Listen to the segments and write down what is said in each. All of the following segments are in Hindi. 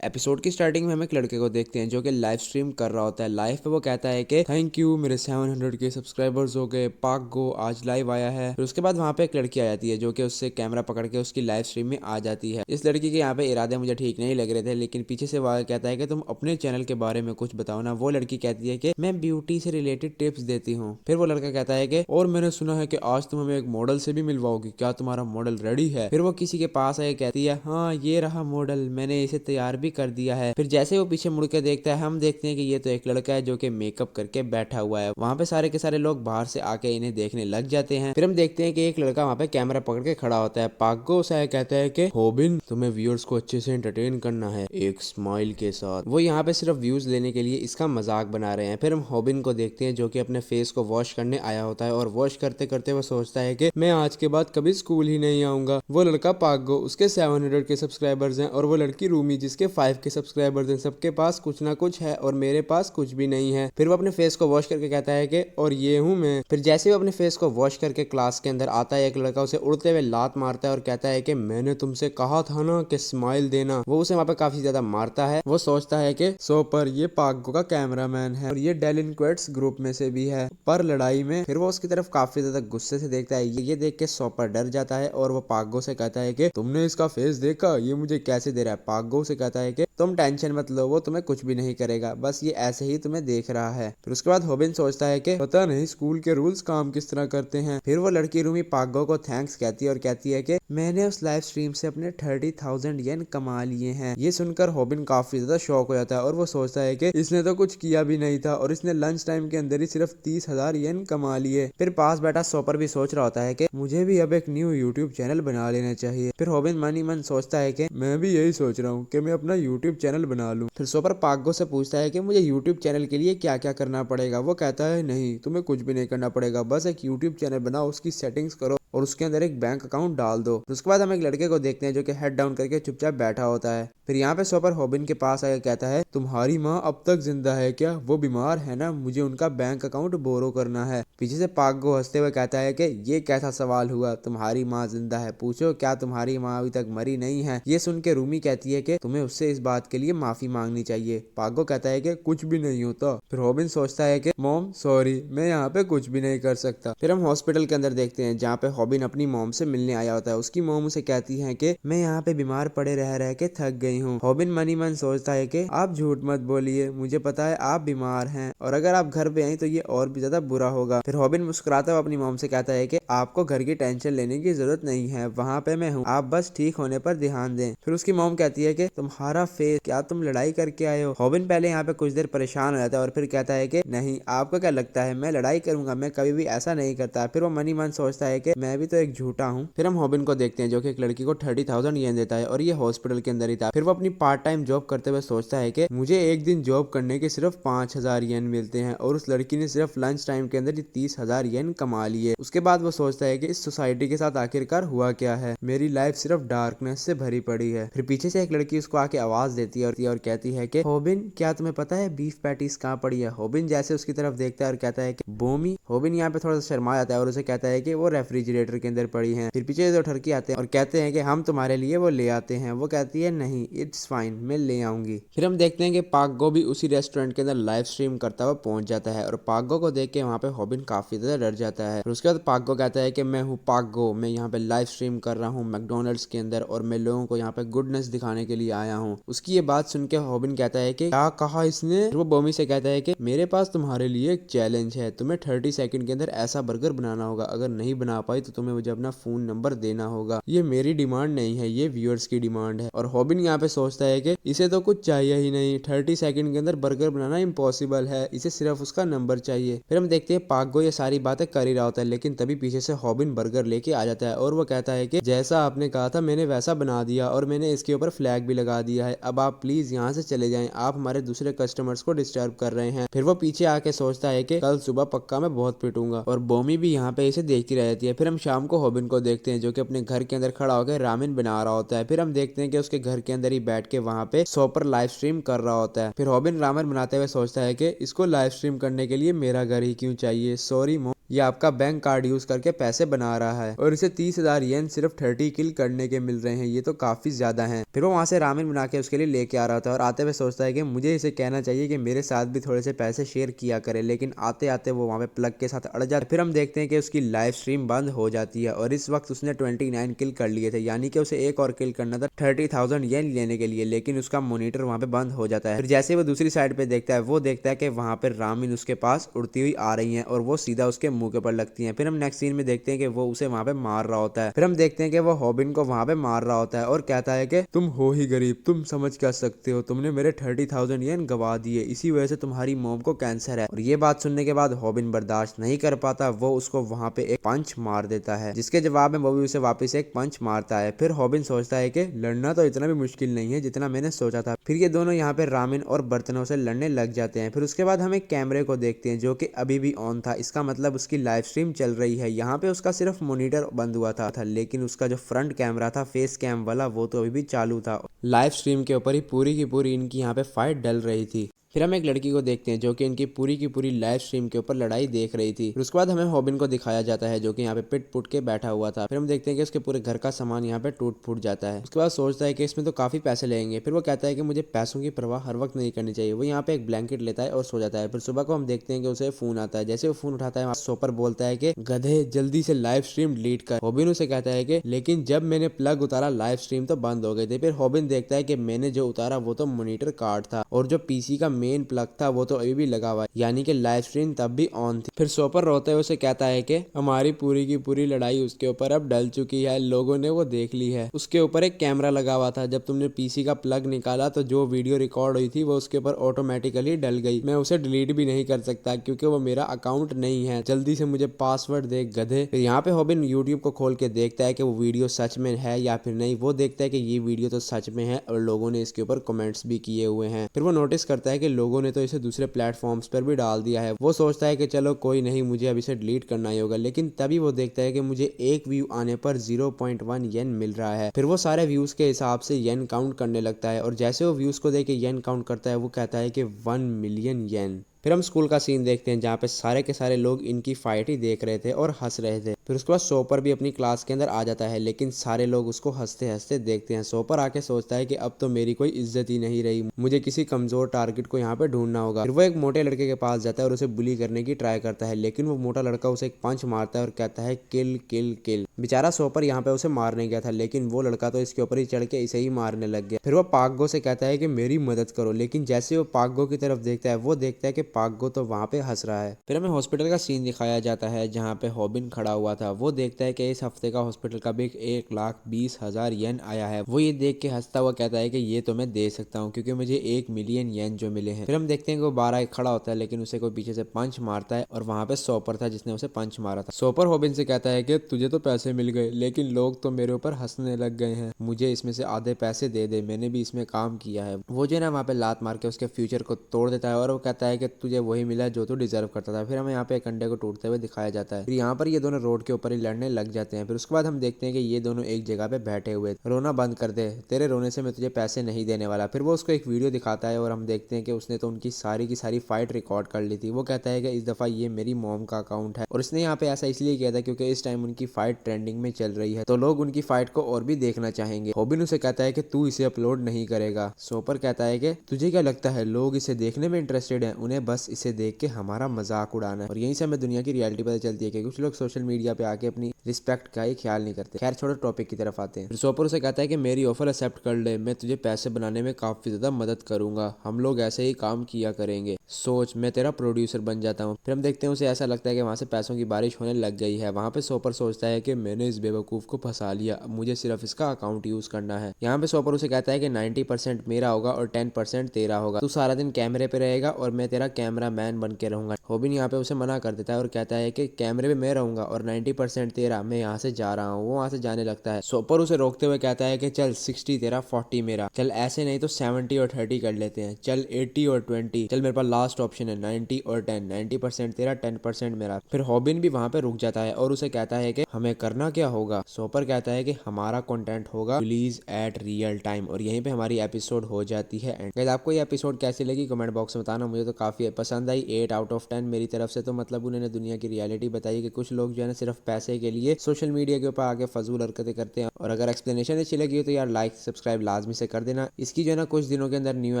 एपिसोड की स्टार्टिंग में हम एक लड़के को देखते हैं जो कि लाइव स्ट्रीम कर रहा होता है। लाइव पे वो कहता है कि थैंक यू, मेरे 700 के सब्सक्राइबर्स हो गए, पाक गो आज लाइव आया है। फिर उसके बाद वहाँ पे एक लड़की आ जाती है जो कि उससे कैमरा पकड़ के उसकी लाइव स्ट्रीम में आ जाती है। इस लड़की के यहाँ पे इरादे मुझे ठीक नहीं लग रहे थे, लेकिन पीछे से वो कहता है कि तुम अपने चैनल के बारे में कुछ बताओ ना। वो लड़की कहती है कि मैं ब्यूटी से रिलेटेड टिप्स देती हूँ। फिर वो लड़का कहता है कि और मैंने सुना है कि आज तुम हमें एक मॉडल से भी मिलवाओगी, क्या तुम्हारा मॉडल रेडी है? फिर वो किसी के पास आए कहती है हाँ ये रहा मॉडल, मैंने इसे तैयार भी कर दिया है। फिर जैसे वो पीछे मुड़ के देखता है, हम देखते हैं कि ये तो एक लड़का है जो कि मेकअप करके बैठा हुआ है। वहाँ पे सारे के सारे लोग बाहर से आके इन्हें देखने लग जाते हैं। फिर हम देखते हैं कि एक लड़का वहाँ पे कैमरा पकड़ के खड़ा होता है। पागो उसे कहता है कि होबिन, तुम्हें व्यूअर्स को अच्छे से एंटरटेन करना है एक स्माइल के साथ। वो यहाँ पे सिर्फ व्यूज लेने के लिए इसका मजाक बना रहे हैं। फिर हम होबिन को देखते हैं जो कि अपने फेस को वॉश करने आया होता है, और वॉश करते करते वो सोचता है कि मैं आज के बाद कभी स्कूल ही नहीं आऊंगा। वो लड़का पागो, उसके 700 के सब्सक्राइबर्स हैं, और वो लड़की रूमी जिसके 5 के सब्सक्राइबर्स हैं। सबके पास कुछ ना कुछ है और मेरे पास कुछ भी नहीं है। फिर वो अपने फेस को वॉश करके कहता है कि और ये हूँ मैं। फिर जैसे वो अपने फेस को वॉश करके क्लास के अंदर आता है, एक लड़का उसे उड़ते हुए लात मारता है और कहता है कि मैंने तुमसे कहा था ना कि स्माइल देना। वो उसे वहाँ पे काफी ज्यादा मारता है। वो सोचता है कि सो पर ये पागो का कैमरामैन है और ये डेलिंक्वेट्स ग्रुप में से भी है। पर लड़ाई में फिर वो उसकी तरफ काफी ज्यादा गुस्से से देखता है। ये देख के सोपर डर जाता है और वो पागो से कहता है कि तुमने इसका फेस देखा, ये मुझे कैसे दे रहा है? पागो से कहता है कि तुम टेंशन मत लो, वो तुम्हें कुछ भी नहीं करेगा, बस ये ऐसे ही तुम्हें देख रहा है। फिर उसके बाद होबिन सोचता है कि पता नहीं स्कूल के रूल्स काम किस तरह करते हैं। फिर वो लड़की रूमी पागो को थैंक्स कहती है और कहती है कि मैंने उस लाइव स्ट्रीम से अपने 30,000 येन कमा लिए हैं। ये सुनकर होबिन काफी ज्यादा शॉक हो जाता है और वो सोचता है कि इसने तो कुछ किया भी नहीं था और इसने लंच टाइम के अंदर ही सिर्फ 30,000 येन कमा लिए। फिर पास बैठा सोपर भी सोच रहा होता है कि मुझे भी अब एक न्यू यूट्यूब चैनल बना लेना चाहिए। फिर होबिन मन ही मन सोचता है कि मैं भी यही सोच रहा हूँ कि मैं अपना यूट्यूब चैनल बना लूं। फिर सोपर पागो से पूछता है कि मुझे यूट्यूब चैनल के लिए क्या क्या करना पड़ेगा। वो कहता है नहीं, तुम्हें कुछ भी नहीं करना पड़ेगा, बस एक यूट्यूब चैनल बनाओ, उसकी सेटिंग्स करो और उसके अंदर एक बैंक अकाउंट डाल दो। उसके बाद हम एक लड़के को देखते हैं जो कि हेड डाउन करके चुपचाप बैठा होता है। फिर यहाँ पे सोपर होबिन के पास आकर कहता है तुम्हारी माँ अब तक जिंदा है क्या? वो बीमार है ना, मुझे उनका बैंक अकाउंट बोरो करना है। पीछे से पागो हंसते हुए कहता है कि ये कैसा सवाल हुआ, तुम्हारी माँ जिंदा है, पूछो क्या तुम्हारी माँ अभी तक मरी नहीं है? ये सुन के रूमी कहती है कि तुम्हें उससे इस बात के लिए माफी मांगनी चाहिए। पागो कहता है कि कुछ भी नहीं होता। फिर होबिन सोचता है कि मॉम सॉरी, मैं यहाँ पे कुछ भी नहीं कर सकता। फिर हम हॉस्पिटल के अंदर देखते हैं जहाँ पे होबिन अपनी मॉम से मिलने आया होता है। उसकी मॉम उसे कहती है कि मैं यहाँ पे बीमार पड़े रह रह के थक गई हूँ। होबिन मन ही मन सोचता है कि आप झूठ मत बोलिए, मुझे पता है आप बीमार हैं और अगर आप घर पे आई तो ये और भी ज्यादा बुरा होगा। फिर होबिन मुस्कुराता हुआ अपनी मॉम से कहता है कि आपको घर की टेंशन लेने की जरूरत नहीं है, वहाँ पे मैं हूँ, आप बस ठीक होने पर ध्यान दें। फिर उसकी मॉम कहती है कि तुम्हारा फेस, क्या तुम लड़ाई करके आए हो? होबिन पहले यहाँ पे कुछ देर परेशान हो जाता है और फिर कहता है कि नहीं, आपको क्या लगता है मैं लड़ाई करूंगा? मैं कभी भी ऐसा नहीं करता। फिर वो मनी मन सोचता है कि मैं भी तो एक झूठा हूँ। फिर हम होबिन को देखते हैं जो कि एक लड़की को 30,000 येन देता है और ये हॉस्पिटल के अंदर ही था। फिर वो अपनी पार्ट टाइम जॉब करते हुए सोचता है कि मुझे एक दिन जॉब करने के सिर्फ 5,000 येन मिलते हैं और उस लड़की ने सिर्फ लंच टाइम के अंदर ही 30,000 येन कमा लिए। उसके बाद वो सोचता है कि इस सोसाइटी के साथ आखिरकार हुआ क्या है, मेरी लाइफ सिर्फ डार्कनेस से भरी पड़ी है। फिर पीछे से एक लड़की उसको आके आवाज देती है और कहती है कि होबिन, क्या तुम्हें पता है बीफ पैटीज कहाँ पड़ी है? होबिन जैसे उसकी तरफ देखता है और कहता है कि बोमी। होबिन यहाँ पे थोड़ा सा शर्मा जाता है और उसे कहता है कि वो रेफ्रिजरेटर के अंदर पड़ी है। फिर पीछे दो ठरकी आते हैं और कहते हैं कि हम तुम्हारे लिए वो ले आते हैं। वो कहती है नहीं, इट्स फाइन, मैं ले आऊंगी। फिर हम देखते हैं कि पागो भी उसी रेस्टोरेंट के अंदर लाइव स्ट्रीम करता हुआ पहुंच जाता है और पागो को देख के वहाँ पे होबिन काफी ज्यादा डर जाता है। उसके बाद पागो कहता है कि मैं हूँ पागो, मैं यहाँ पे लाइव स्ट्रीम कर रहा हूँ मैकडोनल्ड्स के अंदर और मैं लोगों को यहाँ पे गुडनेस दिखाने के लिए आया हूँ। उसकी ये बात सुन के होबिन कहता है कि क्या कहा इसने? वो बोमी से कहता है कि मेरे पास तुम्हारे लिए एक चैलेंज है, तुम्हें 30 सेकंड के अंदर ऐसा बर्गर बनाना होगा, अगर नहीं बना पाई तो तुम्हें मुझे अपना फोन नंबर देना होगा। ये मेरी डिमांड नहीं है, ये व्यूअर्स की डिमांड है। और होबिन यहाँ पे सोचता है कि इसे तो कुछ चाहिए ही नहीं, 30 सेकंड के अंदर बर्गर बनाना इम्पॉसिबल है, इसे सिर्फ उसका नंबर चाहिए। फिर हम देखते हैं पागो ये सारी बातें कर ही रहा होता है, लेकिन तभी पीछे से होबिन बर्गर लेके आ जाता है और वो कहता है कि जैसा आपने कहा था मैंने वैसा बना दिया और मैंने इसके ऊपर फ्लैग भी लगा दिया है, अब आप प्लीज यहाँ से चले जाएं, आप हमारे दूसरे कस्टमर्स को डिस्टर्ब कर रहे हैं। फिर वो पीछे आके सोचता है कि कल सुबह पक्का मैं बहुत पिटूंगा और बोमी भी यहाँ पे इसे देखती रह जाती है। फिर हम शाम को होबिन को देखते हैं जो कि अपने घर के अंदर खड़ा होकर रामेन बना रहा होता है। फिर हम देखते हैं कि उसके घर के अंदर ही बैठ के वहाँ पे सोपर लाइव स्ट्रीम कर रहा होता है। फिर होबिन रामेन बनाते हुए सोचता है कि इसको लाइव स्ट्रीम करने के लिए मेरा घर ही क्यों चाहिए, सॉरी मॉम, ये आपका बैंक कार्ड यूज करके पैसे बना रहा है और इसे 30,000 येन सिर्फ 30 किल करने के मिल रहे हैं। ये तो काफी ज्यादा है। फिर वो वहां से रामेन बना के उसके लिए लेके आ रहा था और आते हुए सोचता है कि मुझे इसे कहना चाहिए कि मेरे साथ भी थोड़े से पैसे शेयर किया करे, लेकिन आते आते वो वहां पे प्लग के साथ अड़ जाता है। फिर हम देखते हैं कि उसकी लाइव स्ट्रीम बंद हो जाती है और इस वक्त उसने 29 किल कर लिए थे, यानी कि उसे एक और किल करना था 30,000 येन लेने के लिए, लेकिन उसका मॉनिटर वहां पे बंद हो जाता है। फिर जैसे वो दूसरी साइड पे देखता है, वो देखता है कि वहां पे रामिन उसके पास उड़ती हुई आ रही है और वो सीधा उसके मुंह के ऊपर लगती है। फिर हम नेक्स्ट सीन में देखते हैं कि वो उसे वहां पे मार रहा होता है। फिर हम देखते हैं कि वो हॉबिन को वहां पे मार रहा होता है और कहता है कि तुम हो ही गरीब, तुम समझ क्या सकते हो, तुमने मेरे 30,000 येन गवा दिए, इसी वजह से तुम्हारी मॉम को कैंसर है। और ये बात सुनने के बाद हॉबिन बर्दाश्त नहीं कर पाता, वो उसको वहां पे एक पंच मार देता है, जिसके जवाब में वो भी उसे वापस एक पंच मारता है। फिर हॉबिन सोचता है कि लड़ना तो इतना भी मुश्किल नहीं है जितना मैंने सोचा था। फिर ये दोनों यहाँ पे रामेन और बर्तनों से लड़ने लग जाते हैं। फिर उसके बाद हम एक कैमरे को देखते हैं जो कि अभी भी ऑन था, इसका मतलब उसकी लाइव स्ट्रीम चल रही है। यहाँ पे उसका सिर्फ मॉनिटर बंद हुआ था, लेकिन उसका जो फ्रंट कैमरा था फेस कैम वाला, वो तो अभी भी चालू था। लाइव स्ट्रीम के ऊपर ही पूरी की पूरी इनकी यहाँ पे फाइट डल रही थी। फिर हम एक लड़की को देखते हैं जो कि इनकी पूरी की पूरी लाइव स्ट्रीम के ऊपर लड़ाई देख रही थी। फिर उसके बाद हमें हॉबिन को दिखाया जाता है जो कि यहाँ पे पिट पुट के बैठा हुआ था। फिर हम देखते हैं कि उसके पूरे घर का सामान यहाँ पे टूट फूट जाता है। उसके बाद सोचता है कि इसमें तो काफी पैसे लगेंगे। फिर वो कहता है कि मुझे पैसों की परवाह हर वक्त नहीं करनी चाहिए। वो यहाँ पे एक ब्लैंकेट लेता है और सो जाता है। फिर सुबह को हम देखते हैं कि उसे फोन आता है। जैसे वो फोन उठाता है, सोपर बोलता है कि गधे, जल्दी से लाइव स्ट्रीम डिलीट कर। हॉबिन उसे कहता है कि लेकिन जब मैंने प्लग उतारा लाइव स्ट्रीम तो बंद हो गई थी। फिर हॉबिन देखता है कि मैंने जो उतारा वो तो मॉनिटर कार्ड था और जो पीसी का मेन प्लग था वो तो अभी भी लगा हुआ है, यानी कि लाइव स्ट्रीम तब भी ऑन थी। फिर सोपर रोते हुए उसे कहता है कि हमारी पूरी की पूरी लड़ाई उसके ऊपर अब डल चुकी है, लोगों ने वो देख ली है। उसके ऊपर एक कैमरा लगा हुआ था, जब तुमने पीसी का प्लग निकाला तो जो वीडियो रिकॉर्ड हुई थी वो उसके ऊपर ऑटोमेटिकली डल गई। मैं उसे डिलीट भी नहीं कर सकता क्योंकि वो मेरा अकाउंट नहीं है, जल्दी से मुझे पासवर्ड दे गधे। फिर यहाँ पे हॉबिन यूट्यूब को खोल के देखता है कि वो वीडियो सच में है या फिर नहीं। वो देखता है कि ये वीडियो तो सच में है और लोगों ने इसके ऊपर कमेंट्स भी किए हुए हैं। फिर वो नोटिस करता है कि लोगों ने तो इसे दूसरे प्लेटफॉर्म्स पर भी डाल दिया है। वो सोचता है कि चलो कोई नहीं, मुझे अब इसे डिलीट करना ही होगा, लेकिन तभी वो देखता है कि मुझे एक व्यू आने पर 0.1 येन मिल रहा है। फिर वो सारे व्यूज के हिसाब से येन काउंट करने लगता है और जैसे वो व्यूज को देख के येन काउंट करता है, वो कहता है कि 1 मिलियन येन। फिर हम स्कूल का सीन देखते हैं जहाँ पे सारे के सारे लोग इनकी फाइट ही देख रहे थे और हंस रहे थे। फिर उसके बाद सोपर भी अपनी क्लास के अंदर आ जाता है, लेकिन सारे लोग उसको हंसते हंसते देखते हैं। सोपर आके सोचता है कि अब तो मेरी कोई इज्जत ही नहीं रही, मुझे किसी कमजोर टारगेट को यहाँ पे ढूंढना होगा। फिर वो एक मोटे लड़के के पास जाता है और उसे बुली करने की ट्राई करता है, लेकिन वो मोटा लड़का उसे एक पंच मारता है और कहता है किल किल किल। बेचारा सोपर यहाँ पे उसे मारने गया था, लेकिन वो लड़का तो इसके ऊपर ही चढ़ के इसे ही मारने लग गया। फिर वो पागो से कहता है कि मेरी मदद करो, लेकिन जैसे वो पागो की तरफ देखता है, वो देखता है कि पागो तो वहाँ पे हंस रहा है। फिर हमें हॉस्पिटल का सीन दिखाया जाता है जहाँ पे हॉबिन खड़ा हुआ था। वो देखता है कि इस हफ्ते का हॉस्पिटल का बिल 1,20,000 येन आया है। वो ये देख के हंसता हुआ कहता है कि ये तो मैं दे सकता हूँ क्योंकि मुझे 1 मिलियन येन जो मिले हैं। फिर हम देखते हैं कि वो 12 खड़ा होता है, लेकिन उसे कोई पीछे से पंच मारता है और वहाँ पे सोपर था जिसने उसे पंच मारा था। सोपर हॉबिन से कहता है कि तुझे तो पैसे मिल गए, लेकिन लोग तो मेरे ऊपर हंसने लग गए हैं, मुझे इसमें से आधे पैसे दे दे, मैंने भी इसमें काम किया है। वो जो है ना वहाँ पे लात मार के उसके फ्यूचर को तोड़ देता है और वो कहता है कि तुझे वही मिला जो तू डिजर्व करता था। फिर हमें यहाँ पे एक अंडे को टूटते हुए दिखाया जाता है। फिर यहाँ पर ये दोनों रोड के ऊपर ही लड़ने लग जाते हैं। फिर उसके बाद हम देखते हैं कि ये दोनों एक जगह पे बैठे हुए, रोना बंद कर दे, तेरे रोने से मैं तुझे पैसे नहीं देने वाला। फिर वो उसको एक वीडियो दिखाता है और हम देखते हैं कि उसने तो उनकी सारी की सारी फाइट रिकॉर्ड कर ली थी। वो कहता है कि इस दफा ये मेरी मॉम का अकाउंट है और इसने यहाँ पे ऐसा इसलिए किया था क्योंकि इस टाइम उनकी फाइट ट्रेंडिंग में चल रही है, तो लोग उनकी फाइट को और भी देखना चाहेंगे। हॉबिन उसे कहता है कि तू इसे अपलोड नहीं करेगा। सोपर कहता है कि तुझे क्या लगता है लोग इसे देखने में इंटरेस्टेड हैं, उन्हें बस इसे देख के हमारा मजाक उड़ाना है। और यहीं से हमें दुनिया की रियलिटी पता चलती है कि कुछ लोग सोशल मीडिया पे आके अपनी रिस्पेक्ट का ही ख्याल नहीं करते। खैर छोड़ो, टॉपिक की तरफ आते हैं। फिर सोपर उसे कहता है कि मेरी ऑफर एक्सेप्ट कर ले, मैं तुझे पैसे बनाने में काफी ज्यादा मदद करूंगा, हम लोग ऐसे ही काम किया करेंगे, सोच मैं तेरा प्रोड्यूसर बन जाता हूँ। फिर हम देखते हैं उसे ऐसा लगता है कि वहाँ से पैसों की बारिश होने लग गई है। वहाँ पे सोपर सोचता है कि मैंने इस बेवकूफ को फंसा लिया, अब मुझे सिर्फ इसका अकाउंट यूज करना है। यहाँ पे सोपर उसे कहता है कि 90% मेरा होगा और 10% तेरा होगा, तू सारा दिन कैमरे पे रहेगा और मैं तेरा कैमरा मैन बन के रहूंगा। हॉबिन यहाँ पे उसे मना कर देता है और कहता है कि कैमरे पे मैं रहूंगा और 90% तेरा, मैं यहाँ से जा रहा हूँ। वो वहाँ से जाने लगता है। सोपर उसे रोकते हुए कहता है कि चल 60 तेरा 40 मेरा, चल ऐसे नहीं तो 70 और 30 कर लेते हैं, चल 80 और 20, चल मेरे पास लास्ट ऑप्शन है 90 और 10, 90% तेरा 10% मेरा। फिर हॉबिन भी वहाँ पे रुक जाता है और उसे कहता है कि हमें करना क्या होगा। सोपर कहता है कि हमारा कंटेंट होगा रिलीज एट रियल टाइम। और यहीं पे हमारी एपिसोड हो जाती है एंड। गाइस आपको ये एपिसोड कैसी लगी कमेंट बॉक्स में बताना। मुझे तो काफी पसंद आई, 8 आउट ऑफ 10 मेरी तरफ से। तो मतलब उन्होंने दुनिया की रियलिटी बताई कि कुछ लोग जो है ना सिर्फ पैसे के लिए सोशल मीडिया के ऊपर आके फजूल हरकतें करते हैं। और अगर एक्सप्लेनेशन अच्छी लगी हो तो यार लाइक सब्सक्राइब लाजमी से कर देना। इसकी जो है ना कुछ दिनों के अंदर न्यू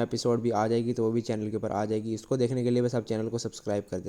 एपिसोड भी आ जाएगी, तो वो भी चैनल के ऊपर आ जाएगी। इसको देखने के लिए बस आप चैनल को सब्सक्राइब कर देना।